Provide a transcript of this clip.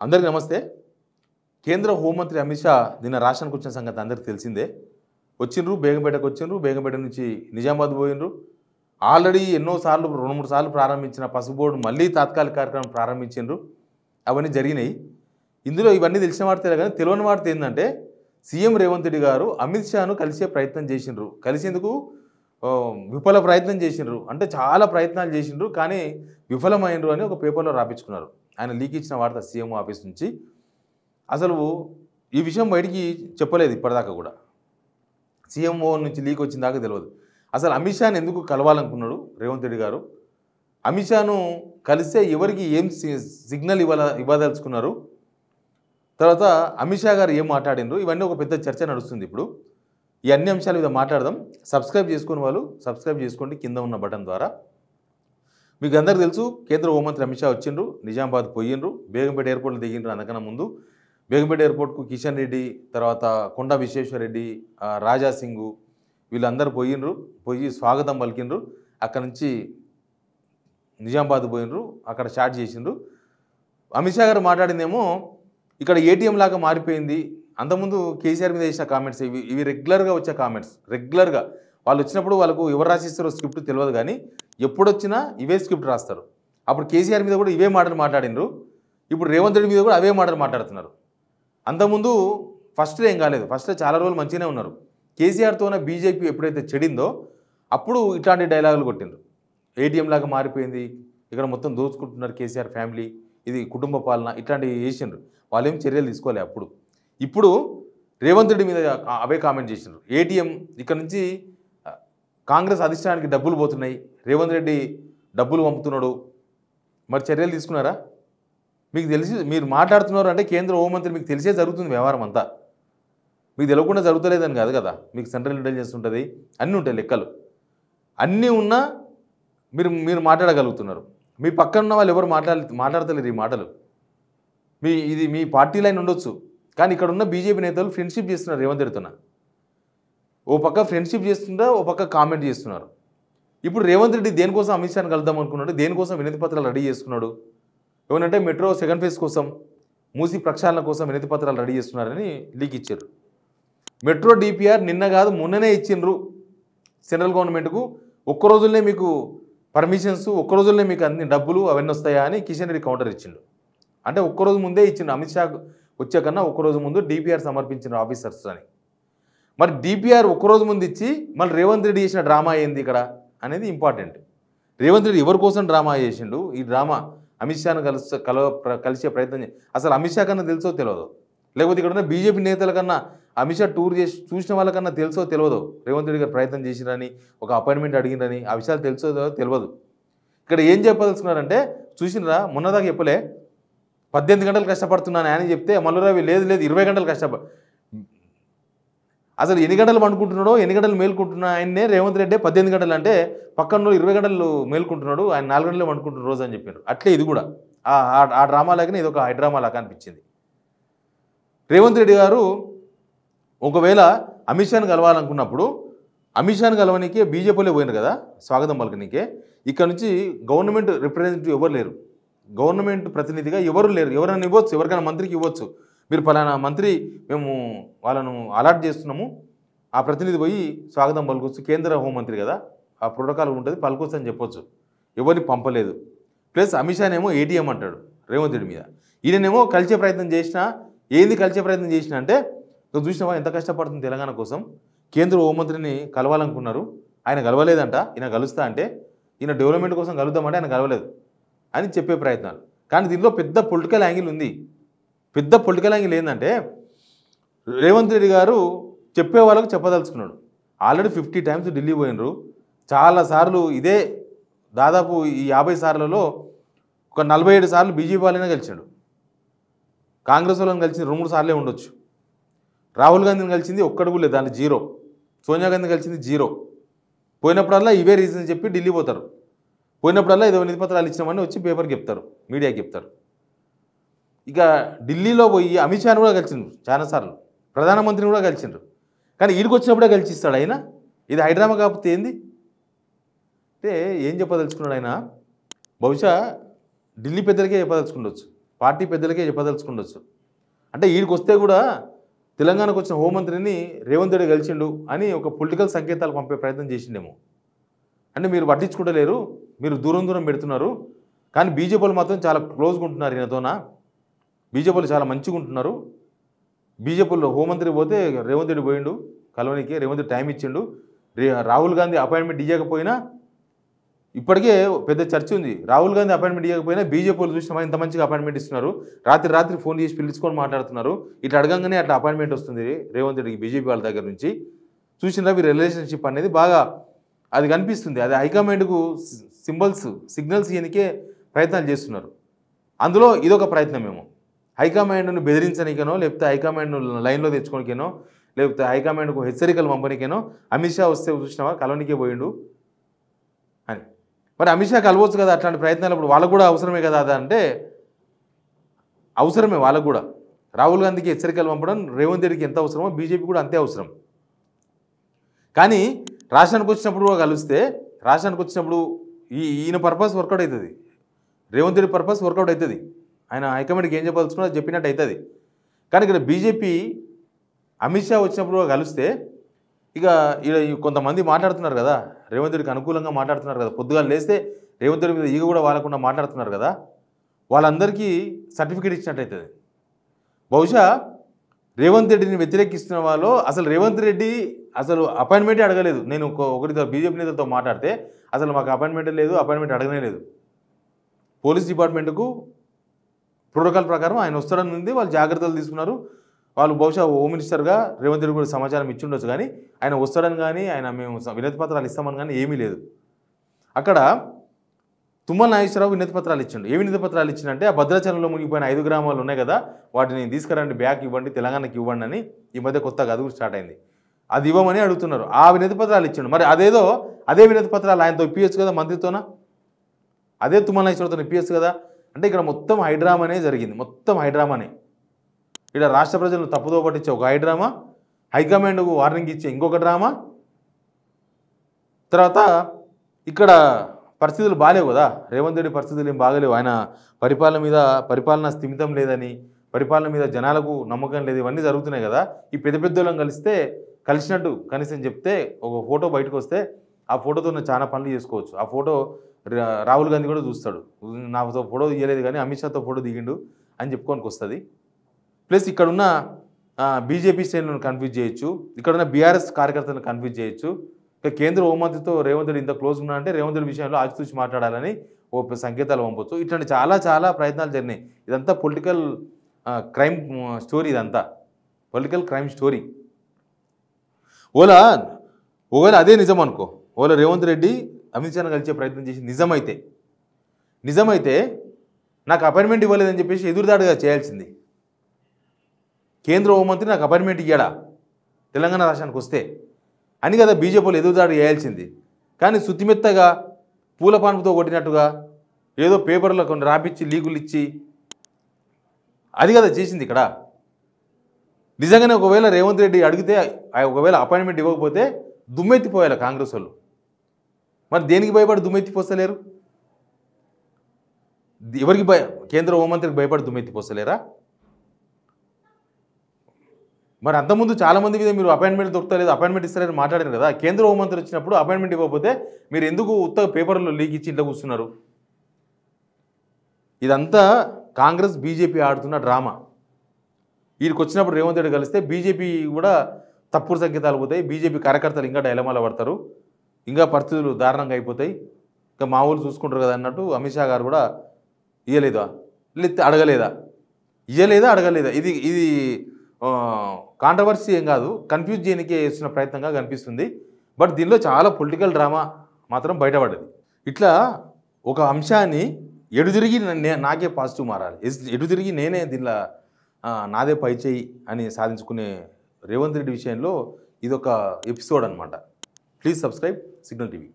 అందరికీ నమస్తే. కేంద్ర హోంమంత్రి అమిత్ షా నిన్న రాష్ట్రానికి వచ్చిన సంగతి అందరికీ తెలిసిందే. వచ్చిండ్రు, బేగంపేటకు వచ్చిండ్రు, బేగంపేట నుంచి నిజామాబాద్ పోయిండ్రు. ఆల్రెడీ ఎన్నోసార్లు 2-3 సార్లు ప్రారంభించిన పసుపు బోర్డు మళ్ళీ తాత్కాలిక కార్యక్రమం ప్రారంభించిండ్రు. అవన్నీ జరిగినాయి. ఇందులో ఇవన్నీ తెలిసిన వార్తలే కానీ తెలియని వార్త ఏంటంటే సీఎం రేవంత్ రెడ్డి గారు అమిత్ షాను కలిసే ప్రయత్నం చేసిండ్రు. కలిసేందుకు విఫల ప్రయత్నం చేసిండ్రు. అంటే చాలా ప్రయత్నాలు చేసిండ్రు కానీ విఫలమైనరు అని ఒక పేపర్లో రాపించుకున్నారు. ఆయన లీక్ ఇచ్చిన వార్త సీఎం ఆఫీస్ నుంచి. అసలు ఈ విషయం బయటికి చెప్పలేదు ఇప్పటిదాకా కూడా. సీఎంఓ నుంచి లీక్ వచ్చిన దాకా తెలియదు. అసలు అమిత్ షాని ఎందుకు కలవాలనుకున్నాడు రేవంత్ రెడ్డి గారు? అమిత్ షాను కలిస్తే ఎవరికి ఏం సిగ్నల్ ఇవ్వదలుచుకున్నారు? తర్వాత అమిత్ షా గారు ఏం మాట్లాడినరు? ఇవన్నీ ఒక పెద్ద చర్చ నడుస్తుంది ఇప్పుడు. ఈ అన్ని అంశాల మీద మాట్లాడదాం. సబ్స్క్రైబ్ చేసుకునే వాళ్ళు సబ్స్క్రైబ్ చేసుకోండి కింద ఉన్న బటన్ ద్వారా. మీకు అందరికీ తెలుసు, కేంద్ర హోంమంత్రి అమిత్ షా వచ్చిండ్రు, నిజామాబాద్ పోయిండ్రు, బేగంపేట ఎయిర్పోర్ట్లో దిగిండ్రు. అందుకన్నా ముందు బేగంపేట ఎయిర్పోర్ట్కు కిషన్ రెడ్డి, తర్వాత కొండా విశ్వేశ్వరరెడ్డి, రాజా సింగ్ వీళ్ళందరూ పోయిండ్రు. పోయి స్వాగతం పలికిండ్రు. అక్కడ నుంచి నిజామాబాద్ పోయిండ్రు, అక్కడ స్టార్ట్ చేసిండ్రు. అమిత్ షా గారు మాట్లాడిందేమో ఇక్కడ ఏటీఎం లాగా మారిపోయింది. అంతకుముందు కేసీఆర్ మీద వేసిన కామెంట్స్ ఇవి రెగ్యులర్గా వచ్చే కామెంట్స్. రెగ్యులర్గా వాళ్ళు వచ్చినప్పుడు వాళ్ళకు ఎవరు రాసిస్తారో స్క్రిప్ట్ తెలియదు కానీ ఎప్పుడొచ్చినా ఇవే స్క్రిప్ట్ రాస్తారు. అప్పుడు కేసీఆర్ మీద కూడా ఇవే మాటలు మాట్లాడినరు. ఇప్పుడు రేవంత్ రెడ్డి మీద కూడా అవే మాటలు మాట్లాడుతున్నారు. అంతకుముందు ఫస్ట్లో ఏం కాలేదు. ఫస్ట్లో చాలా రోజులు మంచిగానే ఉన్నారు. కేసీఆర్తోనే బీజేపీ ఎప్పుడైతే చెడిందో అప్పుడు ఇట్లాంటి డైలాగులు కొట్టిండ్రు. ఏటీఎం లాగా మారిపోయింది, ఇక్కడ మొత్తం దోచుకుంటున్నారు కేసీఆర్ ఫ్యామిలీ, ఇది కుటుంబ పాలన, ఇట్లాంటివి చేసిండ్రు. వాళ్ళేం చర్యలు తీసుకోలే అప్పుడు. ఇప్పుడు రేవంత్ రెడ్డి మీద అవే కామెంట్ చేసిండ్రు. ఏటీఎం ఇక్కడ నుంచి కాంగ్రెస్ అధిష్టానానికి డబ్బులు పోతున్నాయి, రేవంత్ రెడ్డి డబ్బులు పంపుతున్నాడు, మరి చర్యలు తీసుకున్నారా? మీకు తెలిసి మీరు మాట్లాడుతున్నారు అంటే కేంద్ర హోంమంత్రి మీకు తెలిసే జరుగుతుంది వ్యవహారం అంతా. మీకు తెలియకుండా జరుగుతలేదని కాదు కదా. మీకు సెంట్రల్ ఇంటెలిజెన్స్ ఉంటుంది, అన్నీ ఉంటాయి లెక్కలు. అన్నీ ఉన్నా మీరు మాట్లాడగలుగుతున్నారు. మీ పక్కన ఉన్న వాళ్ళు ఎవరు మాట్లాడతలేరు ఈ మాటలు. ఇది మీ పార్టీ లైన్ ఉండొచ్చు కానీ ఇక్కడ ఉన్న బీజేపీ నేతలు ఫ్రెండ్షిప్ చేస్తున్నారు రేవంత్ రెడ్డితో. ఓ పక్క ఫ్రెండ్షిప్ చేస్తుంటారు, ఓ పక్క కామెంట్ చేస్తున్నారు. ఇప్పుడు రేవంత్ రెడ్డి దేనికోసం అమిత్ షాని కలుద్దాం అనుకున్నాడు, దేనికోసం వినతి పత్రాలు రెడీ చేసుకున్నాడు? ఏమనంటే మెట్రో సెకండ్ ఫేజ్ కోసం, మూసి ప్రక్షాళన కోసం వినతి పత్రాలు రెడీ చేస్తున్నారని లీక్ ఇచ్చారు. మెట్రో డిపిఆర్ నిన్న కాదు మొన్ననే ఇచ్చిండ్రు సెంట్రల్ గవర్నమెంట్కు. ఒక్క రోజుల్లోనే మీకు పర్మిషన్స్, ఒక్క రోజుల్లోనే మీకు అన్ని డబ్బులు అవన్నీ వస్తాయా అని కిషన్ రెడ్డి కౌంటర్ ఇచ్చిండు. అంటే ఒక్కరోజు ముందే ఇచ్చిండు. అమిత్ షా వచ్చే కన్నా ఒక్కరోజు ముందు డిపిఆర్ సమర్పించిన ఆఫీసర్స్ అని. మరి డిపిఆర్ ఒక్కరోజు ముందు ఇచ్చి మళ్ళీ రేవంత్ రెడ్డి చేసిన డ్రామా ఏంది ఇక్కడ అనేది ఇంపార్టెంట్. రేవంత్ రెడ్డి ఎవరి కోసం డ్రామా చేసిండు? ఈ డ్రామా అమిత్ షాను కలిసే ప్రయత్నం అసలు అమిత్ షా కన్నా తెలుసో తెలియదు, లేకపోతే ఇక్కడ ఉన్న బీజేపీ నేతల కన్నా అమిత్ షా టూర్ చేసి చూసిన వాళ్ళకన్నా తెలుసో తెలియదు రేవంత్ రెడ్డి గారు ప్రయత్నం చేసిరని, ఒక అపాయింట్మెంట్ అడిగిరని, ఆ విషయాలు తెలుసో తెలియదు. ఇక్కడ ఏం చెప్పదలుచుకున్నారంటే చూసినరా, మొన్నదాకా చెప్పలే 18 గంటలు కష్టపడుతున్నాను అని చెప్తే మల్లురావి లేదు 20 గంటలు అసలు ఎన్ని గంటలు పండుకుంటున్నాడో, ఎన్ని గంటలు మేల్కుంటున్నా ఆయన్నే రేవంత్ రెడ్డి 18 గంటలు అంటే పక్కన 20 గంటలు మేల్కుంటున్నాడు, ఆయన 4 గంటలే పండుకుంటున్న రోజు అని చెప్పారు. అట్లే ఇది కూడా ఆ డ్రామా లాగానే ఇది ఒక హైడ్రామా లాగా అనిపించింది. రేవంత్ రెడ్డి గారు ఒకవేళ అమిత్ షాని కలవాలనుకున్నప్పుడు అమిత్ షాని కలవనీకే బీజేపీలో పోయినారు కదా స్వాగతం పలకనీకే. ఇక్కడ నుంచి గవర్నమెంట్ రిప్రజెంటేటివ్ ఎవరు లేరు, గవర్నమెంట్ ప్రతినిధిగా ఎవరు లేరు. ఎవరైనా ఇవ్వచ్చు, ఎవరికైనా మంత్రికి ఇవ్వచ్చు. మీరు ఫలానా మంత్రి మేము వాళ్ళను అలాట్ చేస్తున్నాము, ఆ ప్రతినిధి పోయి స్వాగతం పలుకోవచ్చు. కేంద్ర హోంమంత్రి కదా, ఆ ప్రోటోకాల్ ఉంటుంది, పలుకోవచ్చు అని చెప్పొచ్చు. ఎవరిని పంపలేదు. ప్లస్ అమిత్ షానేమో ఏటీఎం అంటాడు రేవంత్ రెడ్డి మీద. ఈయనేమో కలిసే ప్రయత్నం చేసినా, ఏంది కలిసే ప్రయత్నం చేసినా అంటే చూసినావా ఎంత కష్టపడుతుంది తెలంగాణ కోసం. కేంద్ర హోంమంత్రిని కలవాలనుకున్నారు, ఆయన కలవలేదంట. ఈయన కలుస్తా అంటే ఈయన డెవలప్మెంట్ కోసం కలుద్దామంటే ఆయన కలవలేదు అని చెప్పే ప్రయత్నాలు. కానీ దీనిలో పెద్ద పొలిటికల్ యాంగిల్ ఉంది. పెద్ద పొలిటికల్ యాంగిల్ ఏంటంటే రేవంత్ రెడ్డి గారు చెప్పే వాళ్ళకు చెప్పదలుచుకున్నాడు. ఆల్రెడీ 50 టైమ్స్ ఢిల్లీ పోయినరు. చాలాసార్లు ఇదే దాదాపు ఈ 50 సార్లలో ఒక 47 సార్లు బీజేపీ వాళ్ళనే గెలిచాడు. కాంగ్రెస్ వాళ్ళని కలిసింది 2-3 సార్లే ఉండొచ్చు. రాహుల్ గాంధీని కలిసింది ఒక్కడుగు లేదు, దాన్ని 0. సోనియా గాంధీ కలిసింది 0. పోయినప్పుడల్లా ఇవే రీజన్ చెప్పి ఢిల్లీ పోతారు. పోయినప్పుడల్లా ఏదో వినతి పత్రాలు ఇచ్చినామని వచ్చి పేపర్కి చెప్తారు, మీడియాకి చెప్తారు. ఇక ఢిల్లీలో పోయి అమిత్ షాని కూడా కలిసిండ్రు చాలాసార్లు, ప్రధానమంత్రిని కూడా కలిసిండ్రు. కానీ ఈడికి వచ్చినప్పుడే కలిసిస్తాడు ఆయన. ఇది హైడ్రామా కాకపోతే ఏంది అంటే ఏం చెప్పదలుచుకున్నాడు ఆయన? బహుశా ఢిల్లీ పెద్దలకే చెప్పదలుచుకుండొచ్చు. పార్టీ పెద్దలకే చెప్పదలుచుకుండొచ్చు. అంటే ఈడికి వస్తే కూడా తెలంగాణకు వచ్చిన హోంమంత్రిని రేవంత్ రెడ్డి కలిసిండు అని ఒక పొలిటికల్ సంకేతాలు పంపే ప్రయత్నం చేసిండేమో. అంటే మీరు పట్టించుకుంటలేరు, మీరు దూరం దూరం పెడుతున్నారు, కానీ బీజేపీలు మాత్రం చాలా క్లోజ్గా ఉంటున్నారు ఈయనతోన, బీజేపీలు చాలా మంచిగా ఉంటున్నారు. బీజేపీలో హోంమంత్రి పోతే రేవంత్ రెడ్డి పోయిండు కలవనికి, రేవంత్ రెడ్డి టైం ఇచ్చిండు. రాహుల్ గాంధీ అపాయింట్మెంట్ ఇవ్వకపోయినా ఇప్పటికే పెద్ద చర్చ ఉంది. రాహుల్ గాంధీ అపాయింట్మెంట్ ఇవ్వకపోయినా బీజేపీలు చూసినా ఇంత మంచిగా అపాయింట్మెంట్ ఇస్తున్నారు, రాత్రి ఫోన్ చేసి పిలుచుకొని మాట్లాడుతున్నారు. ఇట్లా అడగంగానే అట్లా అపాయింట్మెంట్ వస్తుంది రేవంత్ రెడ్డికి బీజేపీ వాళ్ళ దగ్గర నుంచి. చూసినా మీ రిలేషన్షిప్ అనేది బాగా అది కనిపిస్తుంది. అది హైకమాండ్కు సిగ్నల్స్ ఇయనికే ప్రయత్నాలు చేస్తున్నారు. అందులో ఇదొక ప్రయత్నమేమో, హైకమాండ్ను బెదిరించడానికేనో, లేకపోతే హైకమాండ్ను లైన్లో తెచ్చుకోనికేనో, లేకపోతే హైకమాండ్కు హెచ్చరికలు పంపనికేనో అమిత్ షా వస్తే చూసినావా కలవనికే పోయిండు అని. మరి అమిత్ షా కలవచ్చు కదా, అట్లాంటి ప్రయత్నాలు ఇప్పుడు వాళ్ళకు కూడా అవసరమే కదా. అదంటే అవసరమే వాళ్ళకు కూడా. రాహుల్ గాంధీకి హెచ్చరికలు పంపడం రేవంత్ రెడ్డికి ఎంత అవసరమో బీజేపీ కూడా అంతే అవసరం. కానీ రాష్ట్రానికి వచ్చినప్పుడు కలిస్తే, రాష్ట్రానికి వచ్చినప్పుడు ఈయన పర్పస్ వర్కౌట్ అవుతుంది, రేవంత్ రెడ్డి పర్పస్ వర్కౌట్ అవుతుంది. ఆయన హైకమాండ్కి ఏం చెప్పాల్సుకున్నా చెప్పినట్టు అవుతుంది. కానీ ఇక్కడ బీజేపీ అమిత్ షా వచ్చినప్పుడు కలిస్తే ఇక కొంతమంది మాట్లాడుతున్నారు కదా, రేవంత్ రెడ్డికి అనుకూలంగా మాట్లాడుతున్నారు కదా, పొద్దుగా లేస్తే రేవంత్ రెడ్డి మీద ఈగ కూడా వాలకుండా మాట్లాడుతున్నారు కదా, వాళ్ళందరికీ సర్టిఫికేట్ ఇచ్చినట్టు అవుతుంది. బహుశా రేవంత్ రెడ్డిని వ్యతిరేకిస్తున్న వాళ్ళు అసలు రేవంత్ రెడ్డి అసలు అపాయింట్మెంటే అడగలేదు. నేను ఒకరితో బీజేపీ నేతలతో మాట్లాడితే అసలు మాకు అపాయింట్మెంటే లేదు, అపాయింట్మెంట్ అడగనే లేదు. పోలీస్ డిపార్ట్మెంట్కు ప్రోటోకాల్ ప్రకారం ఆయన వస్తాడని ఉంది, వాళ్ళు జాగ్రత్తలు తీసుకున్నారు. వాళ్ళు బహుశా హోమ్ మినిస్టర్గా రేవంత్ రెడ్డి కూడా సమాచారం ఇచ్చి ఉండొచ్చు, కానీ ఆయన వస్తాడని కానీ ఆయన మేము వినతి పత్రాలు ఇస్తామని కానీ ఏమీ లేదు. అక్కడ తుమ్మల నాగేశ్వరరావు వినతి పత్రాలు ఇచ్చిండు. ఏ వినతి పత్రాలు ఇచ్చిందంటే ఆ భద్రాచలంలో మునిగిపోయిన 5 గ్రామాలు ఉన్నాయి కదా, వాటిని తీసుకురండి, బ్యాక్ ఇవ్వండి, తెలంగాణకి ఇవ్వండి అని ఈ మధ్య కొత్తగా అది స్టార్ట్ అయింది. అది ఇవ్వమని అడుగుతున్నారు. ఆ వినతి పత్రాలు ఇచ్చిండు. మరి అదే వినతి పత్రాలు ఆయనతో ఇప్పించచ్చు కదా, మంత్రితోన అదే తుమ్మల నాగేశ్వరరావుతో ఇప్పించచ్చు కదా. అంటే ఇక్కడ మొత్తం హైడ్రామానే జరిగింది, మొత్తం హైడ్రామానే. ఇక్కడ రాష్ట్ర ప్రజలను తప్పుదో పట్టించే ఒక హైడ్రామా, హైకమాండ్కు వార్నింగ్ ఇచ్చే ఇంకొక డ్రామా, తర్వాత ఇక్కడ పరిస్థితులు బాగాలేవు కదా, రేవంత్ రెడ్డి పరిస్థితులు ఏం బాగలేవు. ఆయన పరిపాలన స్థిమితం లేదని, పరిపాలన మీద జనాలకు నమ్మకం లేదు, ఇవన్నీ జరుగుతున్నాయి కదా. ఈ పెద్దోళ్ళని కలిసినట్టు కనీసం చెప్తే ఒక ఫోటో బయటకు వస్తే ఆ ఫోటోతో చాలా పనులు చేసుకోవచ్చు. ఆ ఫోటో రాహుల్ గాంధీ కూడా చూస్తాడు, నాతో ఫోటో తీయలేదు కానీ అమిత్ షాతో ఫోటో దిగిండు అని చెప్పుకోనికి వస్తుంది. ప్లస్ ఇక్కడున్న బీజేపీ శ్రేణులను కన్ఫ్యూజ్ చేయొచ్చు, ఇక్కడున్న బీఆర్ఎస్ కార్యకర్తలను కన్ఫ్యూజ్ చేయొచ్చు. ఇక కేంద్ర హోంమంత్రితో రేవంత్ రెడ్డి ఇంత క్లోజ్ ఉన్నా అంటే రేవంత్ రెడ్డి విషయంలో ఆచితూచి మాట్లాడాలని ఓ సంకేతాలు పంపొచ్చు. ఇట్లాంటి చాలా ప్రయత్నాలు జరిగినాయి. ఇదంతా పొలిటికల్ క్రైమ్ స్టోరీ, ఇదంతా పొలిటికల్ క్రైమ్ స్టోరీ. ఒకవేళ అదే నిజం అనుకో, రేవంత్ రెడ్డి అమిత్ షాను కలిసే ప్రయత్నం చేసి నిజమైతే నాకు అపాయింట్మెంట్ ఇవ్వలేదని చెప్పేసి ఎదురుదాడుగా చేయాల్సింది. కేంద్ర హోంమంత్రి నాకు అపాయింట్మెంట్ ఇయ్యాడా తెలంగాణ రాష్ట్రానికి వస్తే అని కదా బీజేపీలు ఎదురుదాడు చేయాల్సింది. కానీ సుత్తిమెత్తగా పూలపాన్పుతో కొట్టినట్టుగా ఏదో పేపర్లో కొన్ని రాపిచ్చి లీకులు ఇచ్చి అది కదా చేసింది ఇక్కడ. నిజంగానే ఒకవేళ రేవంత్ రెడ్డి అడిగితే ఒకవేళ అపాయింట్మెంట్ ఇవ్వకపోతే దుమ్మెత్తిపోయాలి కాంగ్రెస్ వాళ్ళు. మరి దేనికి భయపడి దుమ్మెత్తిపోస్తలేరు? ఎవరికి కేంద్ర హోంమంత్రికి భయపడి దుమ్మెత్తిపోస్తలేరా? మరి అంతకుముందు చాలామంది మీద మీరు అపాయింట్మెంట్ దొరుకుతలేదు, అపాయింట్మెంట్ ఇస్తారని మాట్లాడారు కదా. కేంద్ర హోంమంత్రి వచ్చినప్పుడు అపాయింట్మెంట్ ఇవ్వకపోతే మీరు ఎందుకు ఉత్తగా పేపర్లో లీక్ ఇచ్చి ఇంట్లో కూర్చున్నారు? ఇదంతా కాంగ్రెస్ బీజేపీ ఆడుతున్న డ్రామా. వీరికి వచ్చినప్పుడు రేవంత్ రెడ్డి కలిస్తే బీజేపీ కూడా తప్పుడు సంకేతాలు పోతాయి, బీజేపీ కార్యకర్తలు ఇంకా డైలమాలో పడతారు, ఇంకా పరిస్థితులు దారుణంగా అయిపోతాయి. ఇంకా మా ఊళ్ళు చూసుకుంటారు కదా అన్నట్టు అమిత్ షా గారు కూడా ఇవ్వలేదా, లేకపోతే అడగలేదా, ఇది కాంట్రవర్సీ ఏం కాదు, కన్ఫ్యూజ్ చేయడానికే చేస్తున్న ప్రయత్నంగా కనిపిస్తుంది. బట్ దీనిలో చాలా పొలిటికల్ డ్రామా మాత్రం బయటపడ్డది. ఇట్లా ఒక అంశాన్ని ఎడుదిరిగి నాకే పాజిటివ్ మారాలి, ఎడుదిరిగి నేనే దీనిలో నాదే పై చేయి అని సాధించుకునే రేవంత్ రెడ్డి విషయంలో ఇదొక ఎపిసోడ్ అనమాట. Please subscribe signal TV.